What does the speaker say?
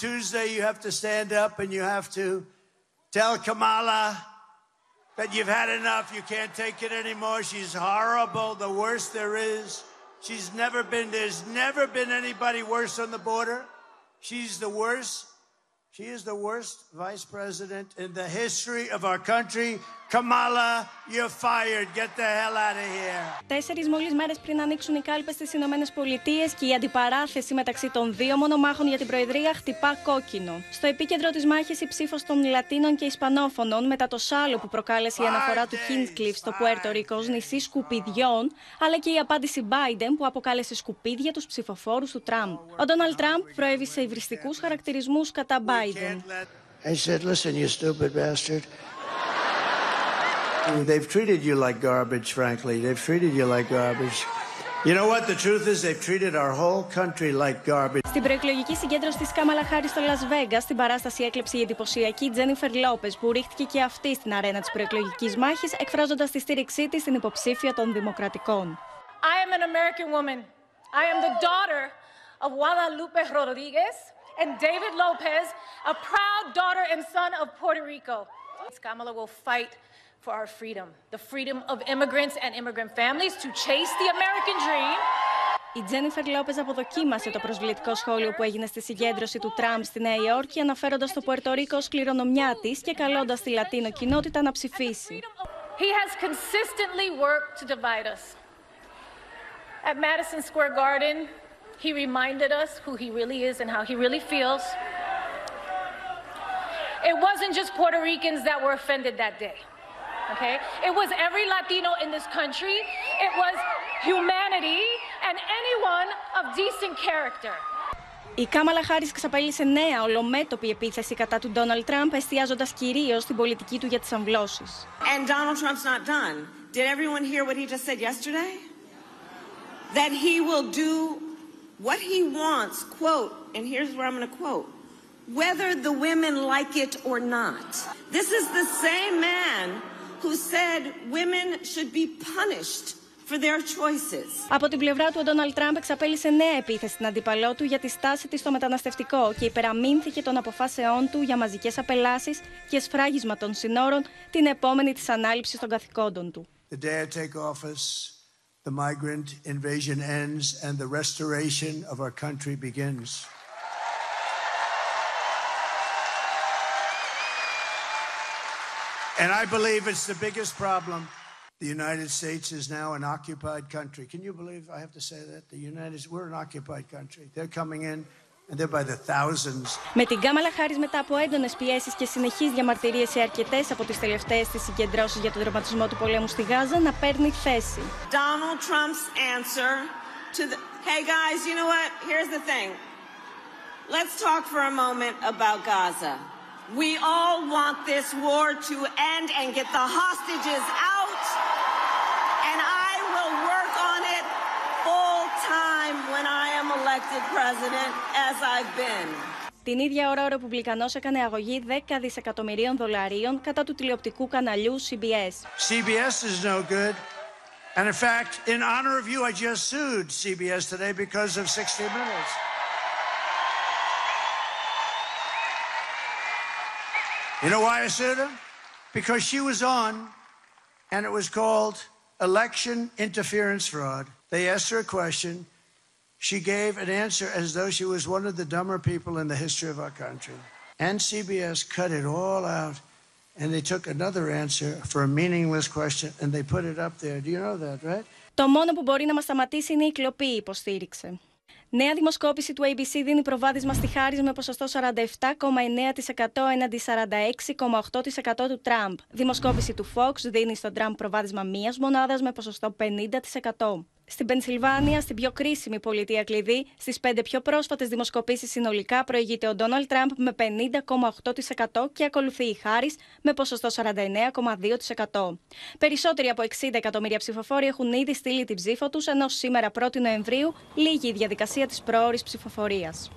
Tuesday you have to stand up and you have to tell Kamala that you've had enough, you can't take it anymore. She's horrible, the worst there is. There's never been anybody worse on the border. She's the worst. She is the worst vice president in the history of our country. Kamala, you're fired. Get the hell out of here. Τέσσερις μόλις μέρες πριν ανοίξουν οι κάλπες στις Ηνωμένες Πολιτείες και η αντιπαράθεση μεταξύ των δύο μονομάχων για την Προεδρία χτυπά κόκκινο. Στο επίκεντρο της μάχης η ψήφος των Λατίνων και Ισπανόφωνων μετά το σάλο που προκάλεσε η αναφορά του Hinchcliffe στο Πουέρτο Ρίκο ως νησί σκουπιδιών, αλλά και η απάντηση Μπάιντεν που αποκάλεσε σκουπίδια τους ψηφοφόρους του Τράμπ. Ο Ντόναλντ Τράμπ προέβησε υβριστικούς χαρακτηρισμούς κατά Μπάιντεν. They've treated you like garbage, frankly. They've treated you like garbage. You know what? The truth is they've treated our whole country like garbage. Στην προεκλογική συγκέντρωση της Κάμαλα Χάρις στο Las Vegas, στην παράσταση έκλεψε η εντυπωσιακή Τζένιφερ Λόπες, που ρίχτηκε και αυτή στην αρένα της προεκλογικής μάχης, εκφράζοντας τη στήριξή της στην υποψήφια των Δημοκρατικών. I am an American woman. I am the daughter of Guadalupe Rodriguez and David Lopez, a proud daughter and son of Puerto Rico. Kamala will fight for our freedom, the freedom of immigrants and immigrant families to chase the American dream. Η Τζένιφερ Λόπες αποδοκίμασε το προσβλητικό σχόλιο που έγινε στη συγκέντρωση του Τράμπ στη Νέα Υόρκη, αναφέροντας το Πουέρτο Ρίκο ως κληρονομιά της και καλώντας τη Λατίνο κοινότητα να ψηφίσει. He has consistently worked to divide us. At Madison Square Garden, he reminded us who he really is and how he really feels. It wasn't just Puerto Ricans that were offended that day. Okay? It was every Latino in this country. It was humanity and anyone of decent character. Η Κάμαλα Χάρις εξαπέλυσε νέα ολομέτωπη επίθεση κατά του Ντόναλντ Τράμπ, εστιάζοντας κυρίως στην πολιτική του για τις αμβλώσεις. And Donald Trump's not done. Did everyone hear what he just said yesterday? That he will do what he wants, quote, and here's where I'm going to quote, whether the women like it or not. This is the same man who said women should be punished for their choices. Από την πλευρά του, ο Ντόναλντ Τράμπ εξαπέλυσε νέα επίθεση στην αντίπαλό του για τη στάση της στο μεταναστευτικό και υπεραμείνθηκε των αποφάσεών του για μαζικές απελάσεις και σφράγισμα των συνόρων την επόμενη της ανάληψης των καθηκόντων του. The day I take office, the migrant invasion ends and the restoration of our country begins. And I believe it's the biggest problem. The United States is now an occupied country. Can you believe I have to say that? We're an occupied country. They're coming in and they're by the thousands. Με την Κάμαλα Χάρις μετά από έντονες πιέσεις και συνεχείς διαμαρτυρίες σε αρκετές από τις τελευταίες της συγκεντρώσεις για τον τερματισμό του πολέμου στη Γάζα να παίρνει θέση. Donald Trump's answer to the Hey guys, you know what? Here's the thing. Let's talk for a moment about Gaza. We all want this war to end and get the hostages out. And I will work on it full time when I am elected president, as I've been. Την ίδια ώρα ο Ρεπουμπλικανός έκανε αγωγή $10 δισεκατομμυρίων κατά του τηλεοπτικού καναλιού CBS. CBS is no good. And in fact, in honor of you, I just sued CBS today because of 60 Minutes. You know why I sued her? Because she was on, and it was called election interference fraud. They asked her a question. She gave an answer as though she was one of the dumber people in the history of our country. And CBS cut it all out, and they took another answer for a meaningless question, and they put it up there. Do you know that, right? Το μόνο που μπορεί να μας σταματήσει είναι η κλοπή, υποστήριξε. Νέα δημοσκόπηση του ABC δίνει προβάδισμα στη Χάρις με ποσοστό 47,9% έναντι 46,8% του Τράμπ. Δημοσκόπηση του Fox δίνει στον Τράμπ προβάδισμα μίας μονάδας με ποσοστό 50%. Στην Πενσιλβάνια, στην πιο κρίσιμη πολιτεία κλειδί, στις 5 πιο πρόσφατες δημοσκοπήσεις συνολικά προηγείται ο Ντόναλντ Τράμπ με 50,8% και ακολουθεί η Χάρις με ποσοστό 49,2%. Περισσότεροι από 60 εκατομμύρια ψηφοφόροι έχουν ήδη στείλει την ψήφο τους, ενώ σήμερα 1η Νοεμβρίου λήγει η διαδικασία της προώρης ψηφοφορίας.